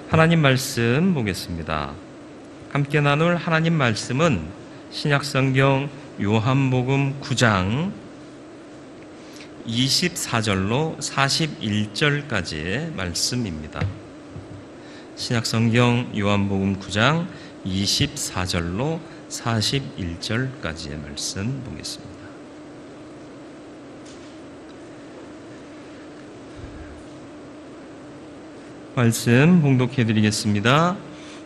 하나님 말씀 보겠습니다. 함께 나눌 하나님 말씀은 신약성경 요한복음 9장 24절로 41절까지의 말씀입니다. 신약성경 요한복음 9장 24절로 41절까지의 말씀 보겠습니다. 말씀 봉독해 드리겠습니다.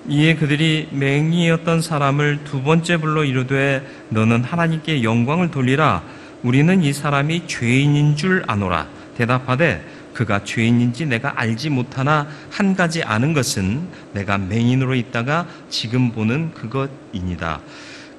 이에 그들이 맹인이었던 사람을 두 번째 불러 이르되 너는 하나님께 영광을 돌리라. 우리는 이 사람이 죄인인 줄 아노라. 대답하되 그가 죄인인지 내가 알지 못하나 한 가지 아는 것은 내가 맹인으로 있다가 지금 보는 그것이니이다.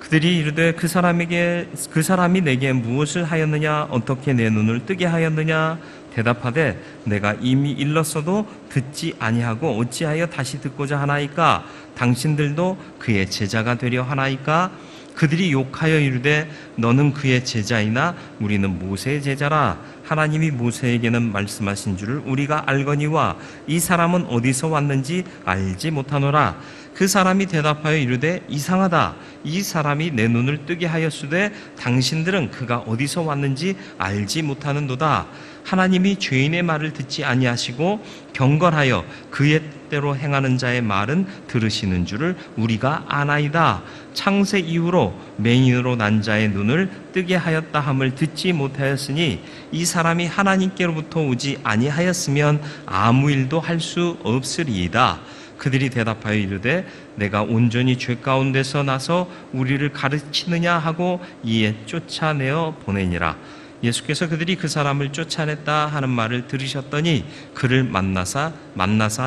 그들이 이르되 그 사람이 내게 무엇을 하였느냐? 어떻게 내 눈을 뜨게 하였느냐? 대답하되 내가 이미 일렀어도 듣지 아니하고 어찌하여 다시 듣고자 하나이까? 당신들도 그의 제자가 되려 하나이까? 그들이 욕하여 이르되 너는 그의 제자이나 우리는 모세의 제자라. 하나님이 모세에게는 말씀하신 줄을 우리가 알거니와 이 사람은 어디서 왔는지 알지 못하노라. 그 사람이 대답하여 이르되 이상하다. 이 사람이 내 눈을 뜨게 하였으되 당신들은 그가 어디서 왔는지 알지 못하는도다. 하나님이 죄인의 말을 듣지 아니하시고 경건하여 그의 뜻대로 행하는 자의 말은 들으시는 줄을 우리가 아나이다. 창세 이후로 맹인으로 난 자의 눈을 뜨게 하였다 함을 듣지 못하였으니 이 사람이 하나님께로부터 오지 아니하였으면 아무 일도 할 수 없으리이다. 그들이 대답하여 이르되 내가 온전히 죄 가운데서 나서 우리를 가르치느냐 하고 이에 쫓아내어 보내니라. 예수께서 그들이 그 사람을 쫓아냈다 하는 말을 들으셨더니 그를 만나사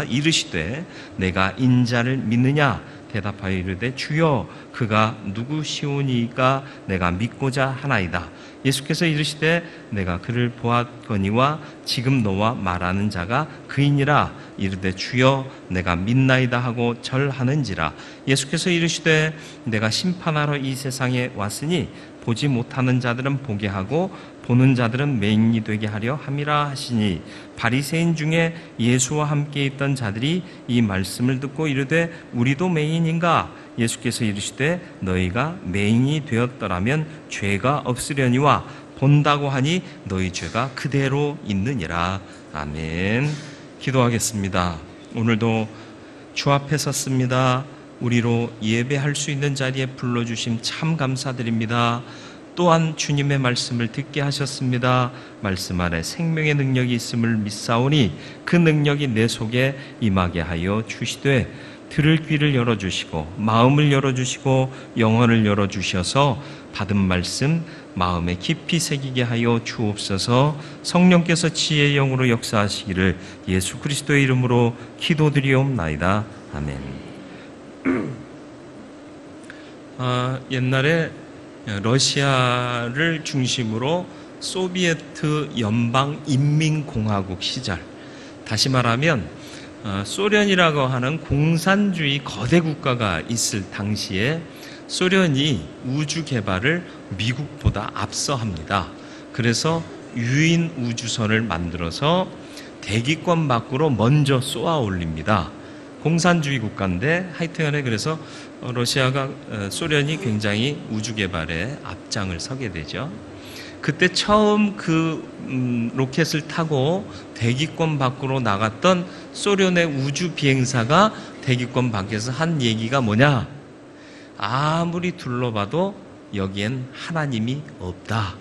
이르시되 내가 인자를 믿느냐? 대답하여 이르되 주여 그가 누구시오니까 내가 믿고자 하나이다. 예수께서 이르시되 내가 그를 보았거니와 지금 너와 말하는 자가 그이니라. 이르되 주여 내가 믿나이다 하고 절하는지라. 예수께서 이르시되 내가 심판하러 이 세상에 왔으니 보지 못하는 자들은 보게 하고 보는 자들은 맹인이 되게 하려 함이라 하시니 바리새인 중에 예수와 함께 있던 자들이 이 말씀을 듣고 이르되 우리도 맹인인가? 예수께서 이르시되 너희가 맹인이 되었더라면 죄가 없으려니와 본다고 하니 너희 죄가 그대로 있느니라. 아멘. 기도하겠습니다. 오늘도 주 앞에 섰습니다. 우리로 예배할 수 있는 자리에 불러주심 참 감사드립니다. 또한 주님의 말씀을 듣게 하셨습니다. 말씀 안에 생명의 능력이 있음을 믿사오니 그 능력이 내 속에 임하게 하여 주시되 들을 귀를 열어주시고 마음을 열어주시고 영혼을 열어주셔서 받은 말씀 마음에 깊이 새기게 하여 주옵소서. 성령께서 지혜의 영으로 역사하시기를 예수 그리스도의 이름으로 기도드리옵나이다. 아멘. 옛날에 러시아를 중심으로 소비에트 연방인민공화국 시절, 다시 말하면 소련이라고 하는 공산주의 거대 국가가 있을 당시에 소련이 우주 개발을 미국보다 앞서합니다. 그래서 유인 우주선을 만들어서 대기권 밖으로 먼저 쏘아 올립니다. 공산주의 국가인데 하여튼간에 그래서 소련이 굉장히 우주 개발에 앞장을 서게 되죠. 그때 처음 로켓을 타고 대기권 밖으로 나갔던 소련의 우주 비행사가 대기권 밖에서 한 얘기가 뭐냐? 아무리 둘러봐도 여기엔 하나님이 없다.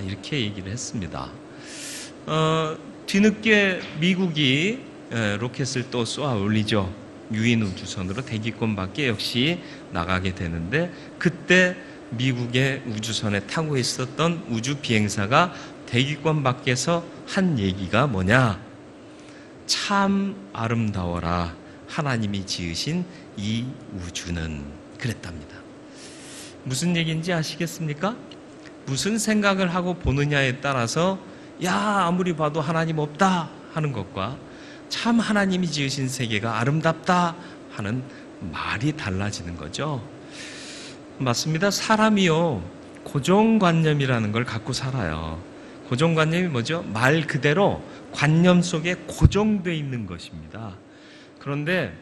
이렇게 얘기를 했습니다. 뒤늦게 미국이 로켓을 또 쏘아 올리죠. 유인 우주선으로 대기권 밖에 역시 나가게 되는데 그때 미국의 우주선에 타고 있었던 우주 비행사가 대기권 밖에서 한 얘기가 뭐냐? 참 아름다워라. 하나님이 지으신 이 우주는 그랬답니다. 무슨 얘기인지 아시겠습니까? 무슨 생각을 하고 보느냐에 따라서 아무리 봐도 하나님 없다 하는 것과 참 하나님이 지으신 세계가 아름답다 하는 말이 달라지는 거죠. 맞습니다. 사람이요, 고정관념이라는 걸 갖고 살아요. 고정관념이 뭐죠? 말 그대로 관념 속에 고정되어 있는 것입니다. 그런데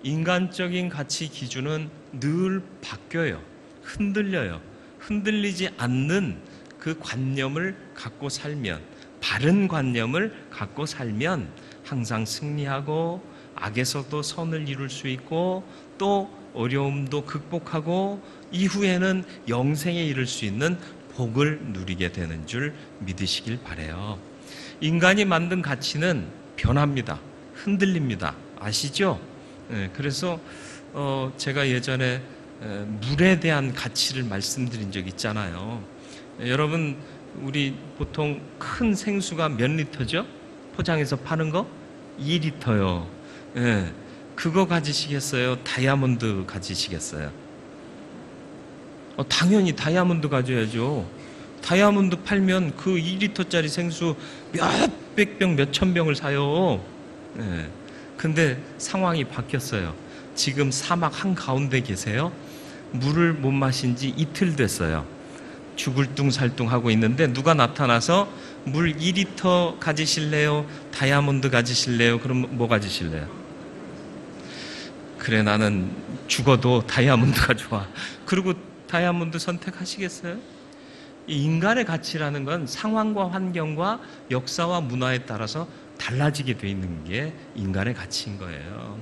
인간적인 가치 기준은 늘 바뀌어요. 흔들려요. 흔들리지 않는 그 관념을 갖고 살면, 바른 관념을 갖고 살면 항상 승리하고 악에서도 선을 이룰 수 있고 또 어려움도 극복하고 이후에는 영생에 이를 수 있는 복을 누리게 되는 줄 믿으시길 바라요. 인간이 만든 가치는 변합니다. 흔들립니다. 아시죠? 그래서 제가 예전에 물에 대한 가치를 말씀드린 적 있잖아요. 여러분, 우리 보통 큰 생수가 몇 리터죠? 포장해서 파는 거? 2리터요. 그거 가지시겠어요? 다이아몬드 가지시겠어요? 당연히 다이아몬드 가져야죠. 다이아몬드 팔면 그 2리터짜리 생수 몇백 병, 몇천 병을 사요. 근데 상황이 바뀌었어요. 지금 사막 한가운데 계세요. 물을 못 마신 지 이틀 됐어요. 죽을 둥살둥 하고 있는데 누가 나타나서 물 2리터 가지실래요? 다이아몬드 가지실래요? 그럼 뭐 가지실래요? 그래, 나는 죽어도 다이아몬드가 좋아. 그리고 다이아몬드 선택하시겠어요? 이 인간의 가치라는 건 상황과 환경과 역사와 문화에 따라서 달라지게 돼 있는 게 인간의 가치인 거예요.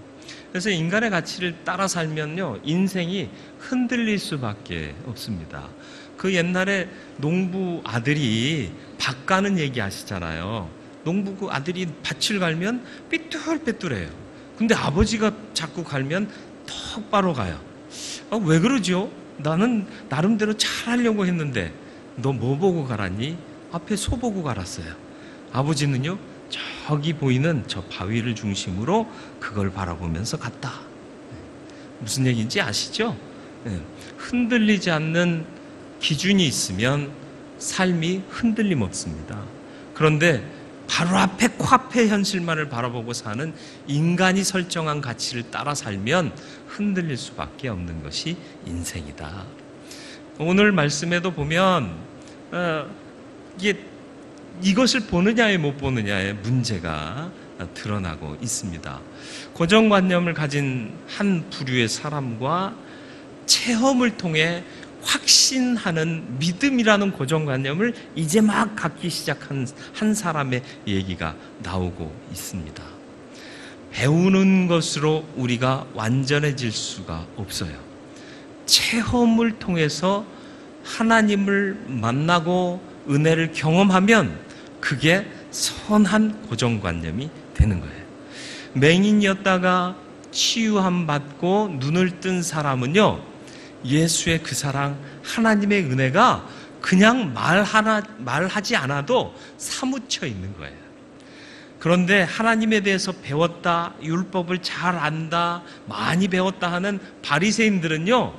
그래서 인간의 가치를 따라 살면요, 인생이 흔들릴 수밖에 없습니다. 그 옛날에 농부 아들이 밭 가는 얘기 아시잖아요. 농부 그 아들이 밭을 갈면 삐뚤빼뚤해요. 근데 아버지가 자꾸 갈면 똑바로 가요. 왜 그러죠? 나는 나름대로 잘하려고 했는데 너 뭐 보고 갈았니? 앞에 소 보고 갈았어요. 아버지는요, 저기 보이는 저 바위를 중심으로 그걸 바라보면서 갔다. 무슨 얘기인지 아시죠? 흔들리지 않는 기준이 있으면 삶이 흔들림 없습니다. 그런데 바로 앞에 코앞의 현실만을 바라보고 사는 인간이 설정한 가치를 따라 살면 흔들릴 수밖에 없는 것이 인생이다. 오늘 말씀에도 보면 이것을 보느냐에 못 보느냐의 문제가 드러나고 있습니다. 고정관념을 가진 한 부류의 사람과 체험을 통해 확신하는 믿음이라는 고정관념을 이제 막 갖기 시작한 한 사람의 얘기가 나오고 있습니다. 배우는 것으로 우리가 완전해질 수가 없어요. 체험을 통해서 하나님을 만나고 은혜를 경험하면 그게 선한 고정관념이 되는 거예요. 맹인이었다가 치유함 받고 눈을 뜬 사람은요, 예수의 그 사랑, 하나님의 은혜가 그냥 말하지 않아도 사무쳐 있는 거예요. 그런데 하나님에 대해서 배웠다, 율법을 잘 안다, 많이 배웠다 하는 바리새인들은요,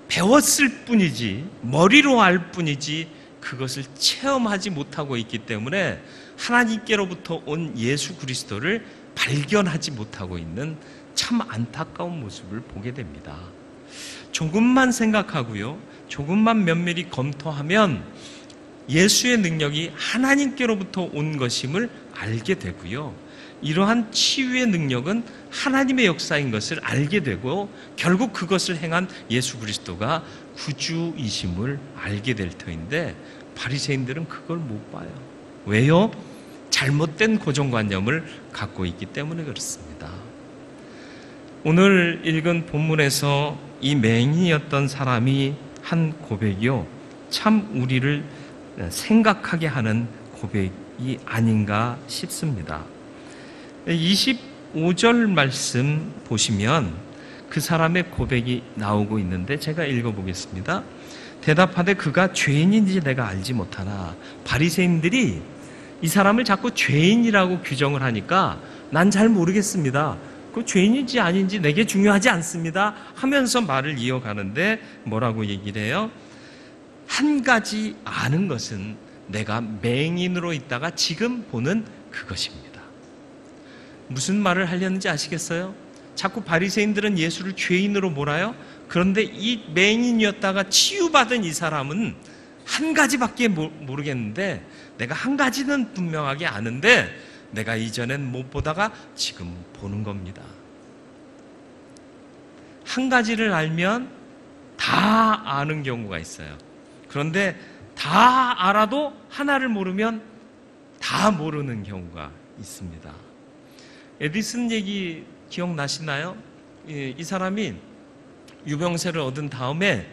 배웠을 뿐이지, 머리로 알 뿐이지 그것을 체험하지 못하고 있기 때문에 하나님께로부터 온 예수 그리스도를 발견하지 못하고 있는 참 안타까운 모습을 보게 됩니다. 조금만 생각하고요, 조금만 면밀히 검토하면 예수의 능력이 하나님께로부터 온 것임을 알게 되고요, 이러한 치유의 능력은 하나님의 역사인 것을 알게 되고 결국 그것을 행한 예수 그리스도가 구주이심을 알게 될 터인데 바리새인들은 그걸 못 봐요. 왜요? 잘못된 고정관념을 갖고 있기 때문에 그렇습니다. 오늘 읽은 본문에서 이 맹인이었던 사람이 한 고백이요, 참 우리를 생각하게 하는 고백이 아닌가 싶습니다. 25절 말씀 보시면 그 사람의 고백이 나오고 있는데 제가 읽어보겠습니다. 대답하되 그가 죄인인지 내가 알지 못하나. 바리새인들이 이 사람을 자꾸 죄인이라고 규정을 하니까 난 잘 모르겠습니다. 그 죄인인지 아닌지 내게 중요하지 않습니다 하면서 말을 이어가는데 뭐라고 얘기를 해요? 한 가지 아는 것은 내가 맹인으로 있다가 지금 보는 그것입니다. 무슨 말을 하려는지 아시겠어요? 자꾸 바리새인들은 예수를 죄인으로 몰아요. 그런데 이 맹인이었다가 치유받은 이 사람은 한 가지밖에 모르겠는데, 내가 한 가지는 분명하게 아는데 내가 이전엔 못 보다가 지금 보는 겁니다. 한 가지를 알면 다 아는 경우가 있어요. 그런데 다 알아도 하나를 모르면 다 모르는 경우가 있습니다. 에디슨 얘기 기억나시나요? 이 사람이 유병세를 얻은 다음에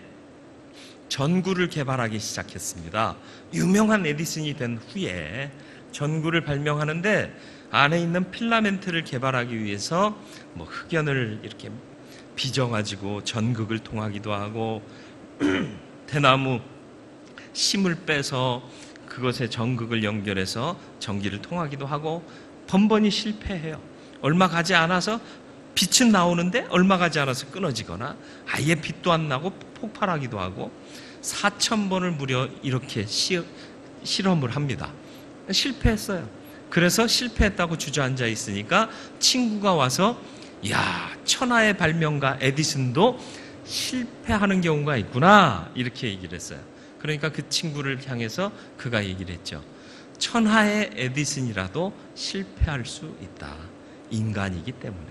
전구를 개발하기 시작했습니다. 유명한 에디슨이 된 후에 전구를 발명하는데 안에 있는 필라멘트를 개발하기 위해서 흑연을 이렇게 빚어가지고 전극을 통하기도 하고 대나무 심을 빼서 그것에 전극을 연결해서 전기를 통하기도 하고 번번이 실패해요. 얼마 가지 않아서 빛은 나오는데 얼마 가지 않아서 끊어지거나 아예 빛도 안 나고 폭발하기도 하고 4,000번을 무려 이렇게 실험을 합니다. 실패했어요. 그래서 실패했다고 주저앉아 있으니까 친구가 와서 야, 천하의 발명가 에디슨도 실패하는 경우가 있구나 이렇게 얘기를 했어요. 그러니까 그 친구를 향해서 그가 얘기를 했죠. 천하의 에디슨이라도 실패할 수 있다. 인간이기 때문에.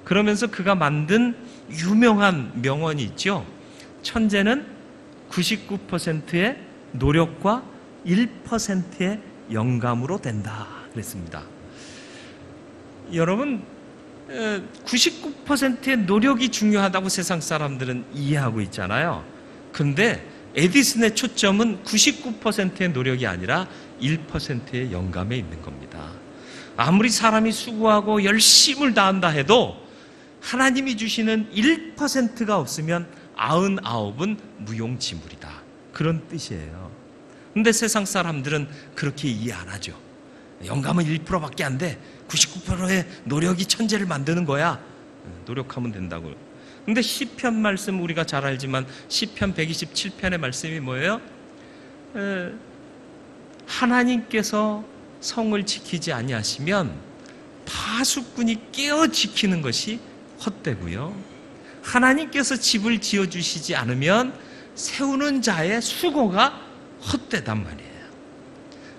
그러면서 그가 만든 유명한 명언이 있죠. 천재는 99%의 노력과 1%의 영감으로 된다 그랬습니다. 여러분 99%의 노력이 중요하다고 세상 사람들은 이해하고 있잖아요. 그런데 에디슨의 초점은 99%의 노력이 아니라 1%의 영감에 있는 겁니다. 아무리 사람이 수고하고 열심을 다한다 해도 하나님이 주시는 1%가 없으면 99은 무용지물이다. 그런 뜻이에요. 근데 세상 사람들은 그렇게 이해 안 하죠. 영감은 1%밖에 안 돼. 99%의 노력이 천재를 만드는 거야. 노력하면 된다고. 근데 시편 말씀 우리가 잘 알지만 시편 127편의 말씀이 뭐예요? 하나님께서 성을 지키지 아니하시면 파수꾼이 깨어 지키는 것이 헛되고요. 하나님께서 집을 지어주시지 않으면 세우는 자의 수고가 헛되단 말이에요.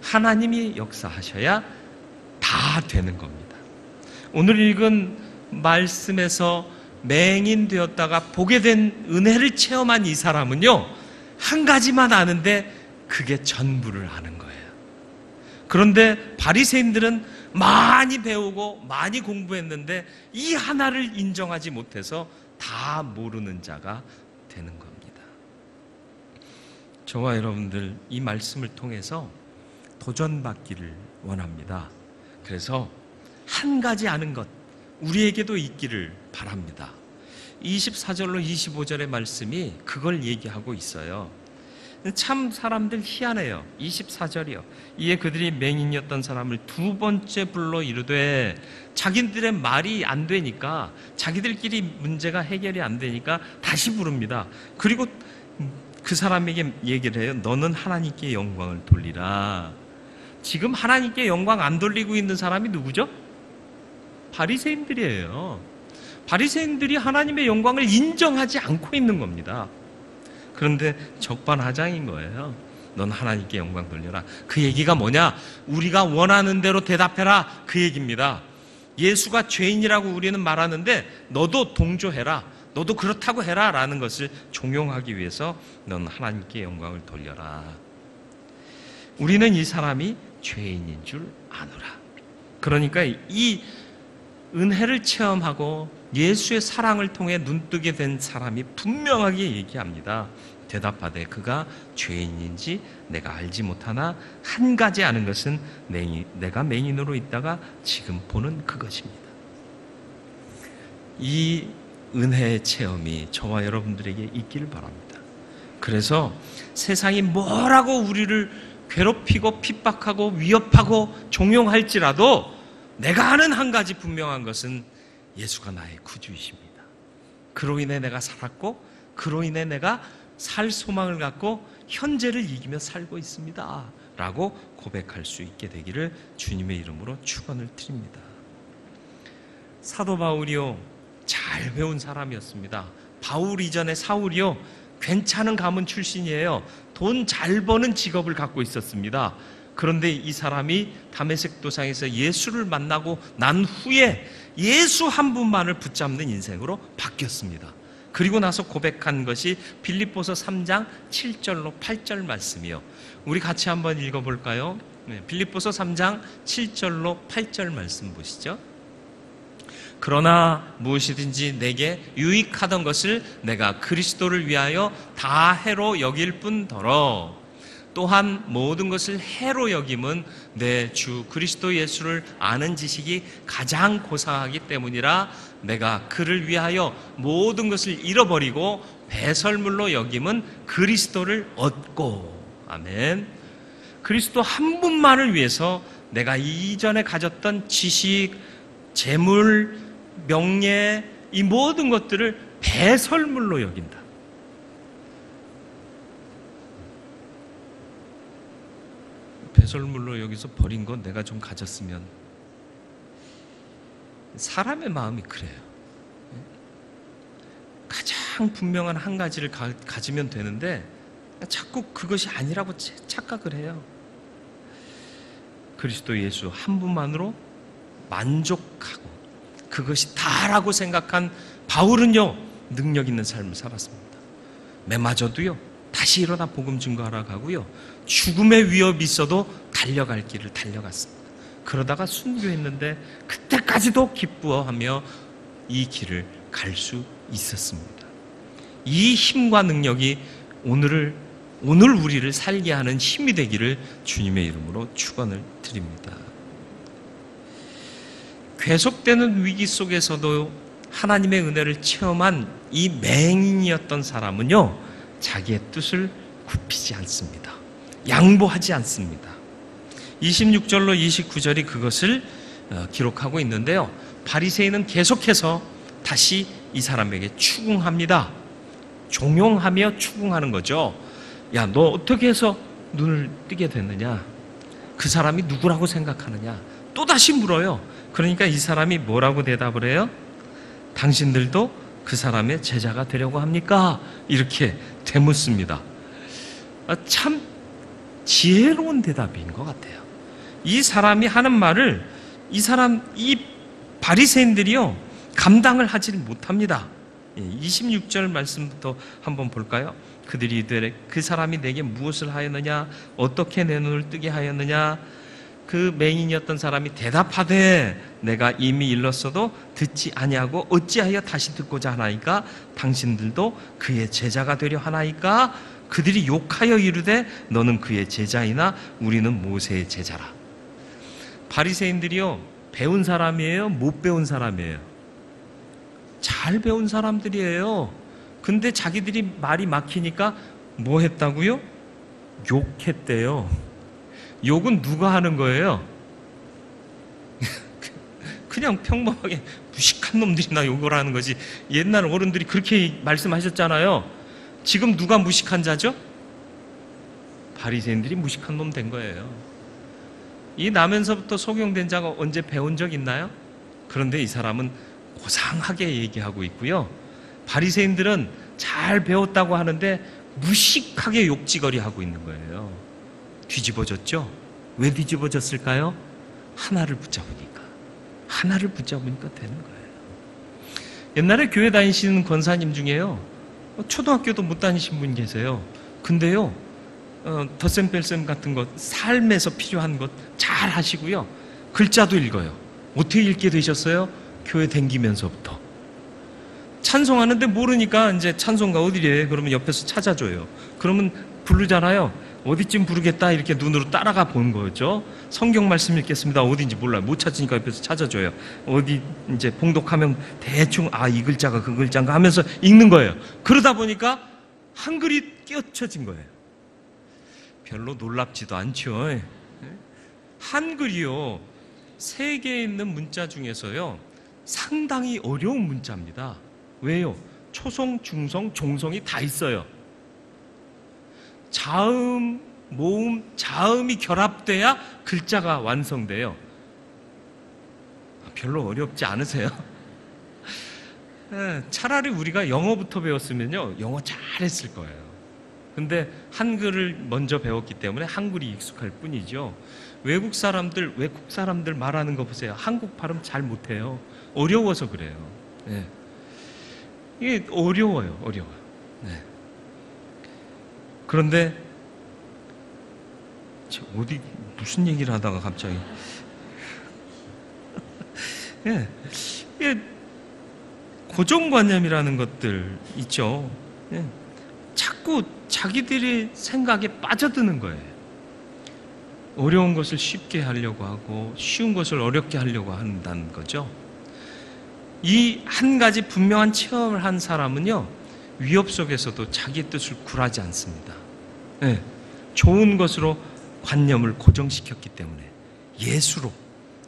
하나님이 역사하셔야 다 되는 겁니다. 오늘 읽은 말씀에서 맹인되었다가 보게 된 은혜를 체험한 이 사람은요, 한 가지만 아는데 그게 전부를 아는 거예요. 그런데 바리새인들은 많이 배우고 많이 공부했는데 이 하나를 인정하지 못해서 다 모르는 자가 되는 겁니다. 저와 여러분들 이 말씀을 통해서 도전받기를 원합니다. 그래서 한 가지 아는 것 우리에게도 있기를 바랍니다. 24절로 25절의 말씀이 그걸 얘기하고 있어요. 참 사람들 희한해요. 24절이요. 이에 그들이 맹인이었던 사람을 두 번째 불러 이르되, 자기들의 말이 안 되니까, 자기들끼리 문제가 해결이 안 되니까 다시 부릅니다. 그리고 그 사람에게 얘기를 해요. 너는 하나님께 영광을 돌리라. 지금 하나님께 영광 안 돌리고 있는 사람이 누구죠? 바리새인들이에요. 바리새인들이 하나님의 영광을 인정하지 않고 있는 겁니다. 그런데 적반하장인 거예요. 넌 하나님께 영광 돌려라. 그 얘기가 뭐냐? 우리가 원하는 대로 대답해라. 그 얘기입니다. 예수가 죄인이라고 우리는 말하는데 너도 동조해라. 너도 그렇다고 해라. 라는 것을 종용하기 위해서 넌 하나님께 영광을 돌려라. 우리는 이 사람이 죄인인 줄 아노라. 그러니까 이 은혜를 체험하고 예수의 사랑을 통해 눈뜨게 된 사람이 분명하게 얘기합니다. 대답하되 그가 죄인인지 내가 알지 못하나 한 가지 아는 것은 내가 맹인으로 있다가 지금 보는 그것입니다. 이 은혜의 체험이 저와 여러분들에게 있기를 바랍니다. 그래서 세상이 뭐라고 우리를 괴롭히고 핍박하고 위협하고 종용할지라도 내가 아는 한 가지 분명한 것은 예수가 나의 구주이십니다. 그로 인해 내가 살았고 그로 인해 내가 살 소망을 갖고 현재를 이기며 살고 있습니다 라고 고백할 수 있게 되기를 주님의 이름으로 축원을 드립니다. 사도 바울이요, 잘 배운 사람이었습니다. 바울 이전에 사울이요, 괜찮은 가문 출신이에요. 돈 잘 버는 직업을 갖고 있었습니다. 그런데 이 사람이 다메섹 도상에서 예수를 만나고 난 후에 예수 한 분만을 붙잡는 인생으로 바뀌었습니다. 그리고 나서 고백한 것이 빌립보서 3장 7절로 8절 말씀이요. 우리 같이 한번 읽어볼까요? 빌립보서 3장 7절로 8절 말씀 보시죠. 그러나 무엇이든지 내게 유익하던 것을 내가 그리스도를 위하여 다 해로 여길 뿐더러 또한 모든 것을 해로 여김은 내 주 그리스도 예수를 아는 지식이 가장 고상하기 때문이라 내가 그를 위하여 모든 것을 잃어버리고 배설물로 여김은 그리스도를 얻고. 아멘. 그리스도 한 분만을 위해서 내가 이전에 가졌던 지식, 재물, 명예, 이 모든 것들을 배설물로 여긴다. 배설물로 여기서 버린 건 내가 좀 가졌으면. 사람의 마음이 그래요. 가장 분명한 한 가지를 가지면 되는데 자꾸 그것이 아니라고 착각을 해요. 그리스도 예수 한 분만으로 만족하고 그것이 다라고 생각한 바울은요, 능력 있는 삶을 살았습니다. 매마저도요, 다시 일어나 복음 증거하러 가고요, 죽음의 위협이 있어도 달려갈 길을 달려갔습니다. 그러다가 순교했는데 그때까지도 기뻐하며 이 길을 갈 수 있었습니다. 이 힘과 능력이 오늘 우리를 살게 하는 힘이 되기를 주님의 이름으로 축원을 드립니다. 계속되는 위기 속에서도 하나님의 은혜를 체험한 이 맹인이었던 사람은요, 자기의 뜻을 굽히지 않습니다. 양보하지 않습니다. 26절로 29절이 그것을 기록하고 있는데요, 바리새인은 계속해서 다시 이 사람에게 추궁합니다. 종용하며 추궁하는 거죠. 야, 너 어떻게 해서 눈을 뜨게 됐느냐? 그 사람이 누구라고 생각하느냐? 또다시 물어요. 그러니까 이 사람이 뭐라고 대답을 해요? 당신들도 그 사람의 제자가 되려고 합니까? 이렇게 되묻습니다. 참 지혜로운 대답인 것 같아요. 이 사람이 하는 말을 이 바리새인들이요, 감당을 하지 못합니다. 26절 말씀부터 한번 볼까요? 그들이 이르되 그 사람이 내게 무엇을 하였느냐? 어떻게 내 눈을 뜨게 하였느냐? 그 맹인이었던 사람이 대답하되 내가 이미 일렀어도 듣지 아니하고 어찌하여 다시 듣고자 하나이까? 당신들도 그의 제자가 되려 하나이까? 그들이 욕하여 이르되 너는 그의 제자이나 우리는 모세의 제자라. 바리새인들이요, 배운 사람이에요? 못 배운 사람이에요? 잘 배운 사람들이에요. 근데 자기들이 말이 막히니까 뭐 했다고요? 욕했대요. 욕은 누가 하는 거예요? 그냥 평범하게 무식한 놈들이나 욕을 하는 거지. 옛날 어른들이 그렇게 말씀하셨잖아요. 지금 누가 무식한 자죠? 바리새인들이 무식한 놈 된 거예요. 이 나면서부터 속용된 자가 언제 배운 적 있나요? 그런데 이 사람은 고상하게 얘기하고 있고요, 바리새인들은 잘 배웠다고 하는데 무식하게 욕지거리 하고 있는 거예요. 뒤집어졌죠? 왜 뒤집어졌을까요? 하나를 붙잡으니까 되는 거예요. 옛날에 교회 다니시는 권사님 중에요, 초등학교도 못 다니신 분 계세요. 근데요, 덧셈 뺄셈 같은 것, 삶에서 필요한 것 잘 하시고요, 글자도 읽어요. 어떻게 읽게 되셨어요? 교회 댕기면서부터. 찬송하는데 모르니까 이제 찬송가 어디래? 그러면 옆에서 찾아줘요. 그러면 부르잖아요. 어디쯤 부르겠다 이렇게 눈으로 따라가 본 거죠. 성경 말씀 읽겠습니다. 어딘지 몰라요. 못 찾으니까 옆에서 찾아줘요. 어디 이제 봉독하면 대충 이 글자가 그 글자인가 하면서 읽는 거예요. 그러다 보니까 한글이 끼어쳐진 거예요. 별로 놀랍지도 않죠. 한글이요, 세계에 있는 문자 중에서요 상당히 어려운 문자입니다. 왜요? 초성, 중성, 종성이 다 있어요. 자음, 모음, 자음이 결합돼야 글자가 완성돼요. 별로 어렵지 않으세요? 차라리 우리가 영어부터 배웠으면요, 영어 잘했을 거예요. 근데 한글을 먼저 배웠기 때문에 한글이 익숙할 뿐이죠. 외국 사람들 말하는 거 보세요. 한국 발음 잘 못해요. 어려워서 그래요. 이게 어려워요. 네. 그런데 무슨 얘기를 하다가 갑자기 예, 고정관념이라는 것들 있죠. 예. 자꾸 자기들의 생각에 빠져드는 거예요. 어려운 것을 쉽게 하려고 하고 쉬운 것을 어렵게 하려고 한다는 거죠. 이 한 가지 분명한 체험을 한 사람은요, 위협 속에서도 자기 뜻을 굴하지 않습니다. 네, 좋은 것으로 관념을 고정시켰기 때문에, 예수로,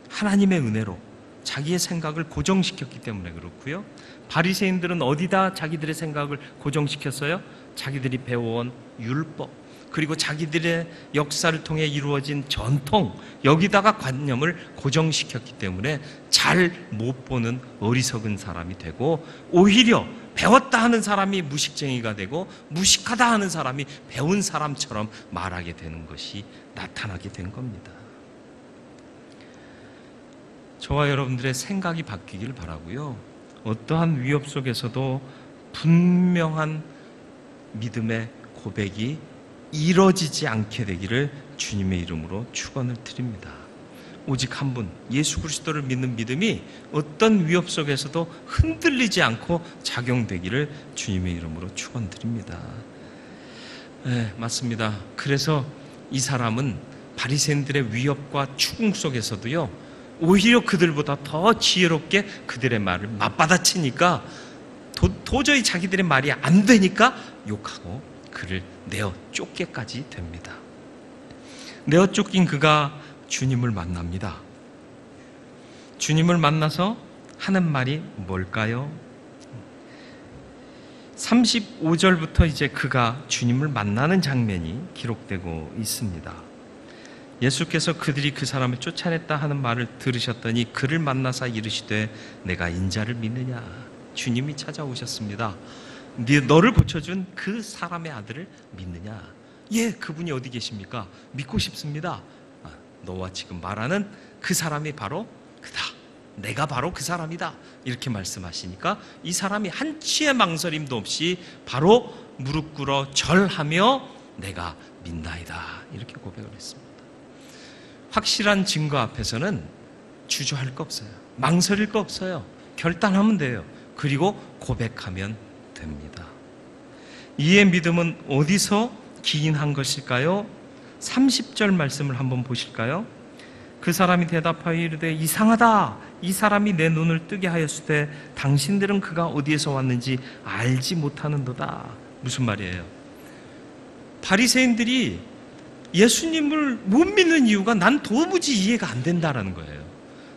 하나님의 은혜로 자기의 생각을 고정시켰기 때문에 그렇고요. 바리새인들은 어디다 자기들의 생각을 고정시켰어요? 자기들이 배워온 율법, 그리고 자기들의 역사를 통해 이루어진 전통, 여기다가 관념을 고정시켰기 때문에 잘 못 보는 어리석은 사람이 되고, 오히려 배웠다 하는 사람이 무식쟁이가 되고 무식하다 하는 사람이 배운 사람처럼 말하게 되는 것이 나타나게 된 겁니다. 저와 여러분들의 생각이 바뀌길 바라고요. 어떠한 위협 속에서도 분명한 믿음의 고백이 이뤄지지 않게 되기를 주님의 이름으로 축원을 드립니다. 오직 한 분, 예수 그리스도를 믿는 믿음이 어떤 위협 속에서도 흔들리지 않고 작용되기를 주님의 이름으로 축원드립니다. 네, 맞습니다. 그래서 이 사람은 바리새인들의 위협과 추궁 속에서도요, 오히려 그들보다 더 지혜롭게 그들의 말을 맞받아치니까 도저히 자기들의 말이 안 되니까 욕하고 그를 내어 쫓게까지 됩니다. 내어 쫓긴 그가 주님을 만납니다. 주님을 만나서 하는 말이 뭘까요? 35절부터 이제 그가 주님을 만나는 장면이 기록되고 있습니다. 예수께서 그들이 그 사람을 쫓아냈다 하는 말을 들으셨더니 그를 만나사 이르시되 내가 인자를 믿느냐? 주님이 찾아오셨습니다. 너를 고쳐준 그 사람의 아들을 믿느냐? 예, 그분이 어디 계십니까? 믿고 싶습니다. 너와 지금 말하는 그 사람이 바로 그다. 내가 바로 그 사람이다. 이렇게 말씀하시니까 이 사람이 한치의 망설임도 없이 바로 무릎 꿇어 절하며 내가 믿나이다. 이렇게 고백을 했습니다. 확실한 증거 앞에서는 주저할 거 없어요. 망설일 거 없어요. 결단하면 돼요. 그리고 고백하면 됩니다. 이의 믿음은 어디서 기인한 것일까요? 30절 말씀을 한번 보실까요? 그 사람이 대답하여 이르되 이상하다. 이 사람이 내 눈을 뜨게 하였으되 당신들은 그가 어디에서 왔는지 알지 못하는도다. 무슨 말이에요? 바리새인들이 예수님을 못 믿는 이유가 난 도무지 이해가 안 된다라는 거예요.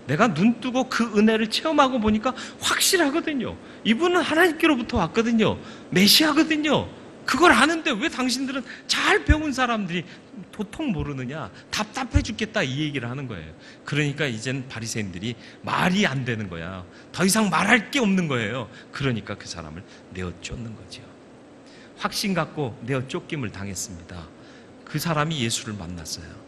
내가 눈 뜨고 그 은혜를 체험하고 보니까 확실하거든요. 이분은 하나님께로부터 왔거든요. 메시아거든요. 그걸 아는데 왜 당신들은 잘 배운 사람들이 도통 모르느냐? 답답해 죽겠다 이 얘기를 하는 거예요. 그러니까 이젠 바리새인들이 말이 안 되는 거야. 더 이상 말할 게 없는 거예요. 그러니까 그 사람을 내어 쫓는 거죠. 확신 갖고 내어 쫓김을 당했습니다. 그 사람이 예수를 만났어요.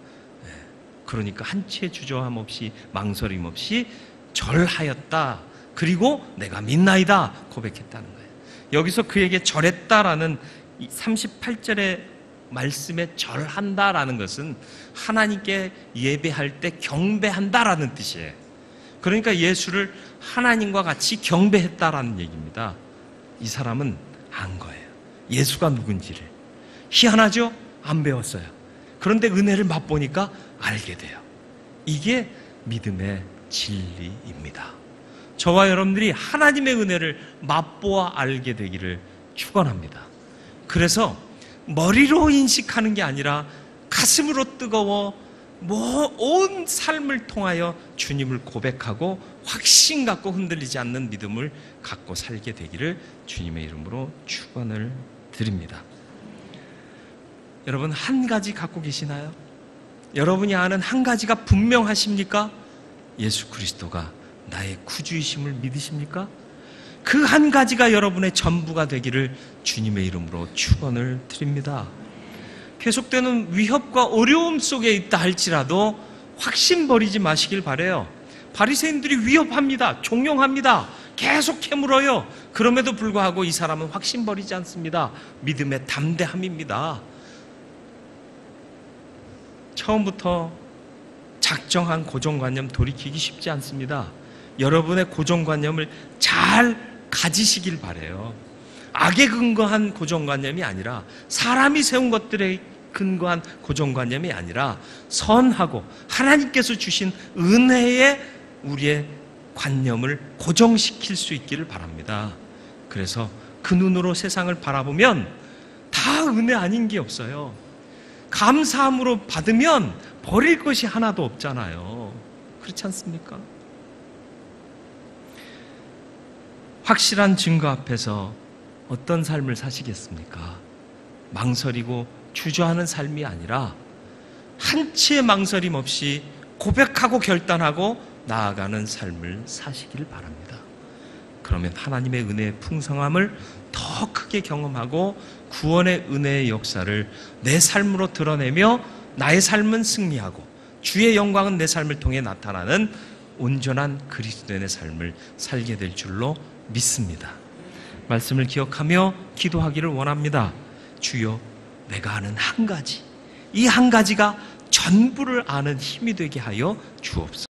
그러니까 한치의 주저함 없이 망설임 없이 절하였다. 그리고 내가 믿나이다 고백했다는 거예요. 여기서 그에게 절했다라는 38절의 말씀에 절한다라는 것은 하나님께 예배할 때 경배한다라는 뜻이에요. 그러니까 예수를 하나님과 같이 경배했다라는 얘기입니다. 이 사람은 안 거예요. 예수가 누군지를. 희한하죠? 안 배웠어요. 그런데 은혜를 맛보니까 알게 돼요. 이게 믿음의 진리입니다. 저와 여러분들이 하나님의 은혜를 맛보아 알게 되기를 축원합니다. 그래서 머리로 인식하는 게 아니라 가슴으로 뜨거워 온 삶을 통하여 주님을 고백하고 확신 갖고 흔들리지 않는 믿음을 갖고 살게 되기를 주님의 이름으로 축원을 드립니다. 여러분 한 가지 갖고 계시나요? 여러분이 아는 한 가지가 분명하십니까? 예수 그리스도가 나의 구주이심을 믿으십니까? 그 한 가지가 여러분의 전부가 되기를 주님의 이름으로 축원을 드립니다. 계속되는 위협과 어려움 속에 있다 할지라도 확신 버리지 마시길 바라요. 바리새인들이 위협합니다. 종용합니다. 계속 캐물어요. 그럼에도 불구하고 이 사람은 확신 버리지 않습니다. 믿음의 담대함입니다. 처음부터 작정한 고정관념 돌이키기 쉽지 않습니다. 여러분의 고정관념을 잘 가지시길 바라요. 악에 근거한 고정관념이 아니라, 사람이 세운 것들에 근거한 고정관념이 아니라, 선하고 하나님께서 주신 은혜에 우리의 관념을 고정시킬 수 있기를 바랍니다. 그래서 그 눈으로 세상을 바라보면 다 은혜 아닌 게 없어요. 감사함으로 받으면 버릴 것이 하나도 없잖아요. 그렇지 않습니까? 확실한 증거 앞에서 어떤 삶을 사시겠습니까? 망설이고 주저하는 삶이 아니라 한치의 망설임 없이 고백하고 결단하고 나아가는 삶을 사시길 바랍니다. 그러면 하나님의 은혜의 풍성함을 더 크게 경험하고 구원의 은혜의 역사를 내 삶으로 드러내며 나의 삶은 승리하고 주의 영광은 내 삶을 통해 나타나는 온전한 그리스도인의 삶을 살게 될 줄로 믿습니다. 말씀을 기억하며 기도하기를 원합니다. 주여, 내가 아는 한 가지, 이 한 가지가 전부를 아는 힘이 되게 하여 주옵소서.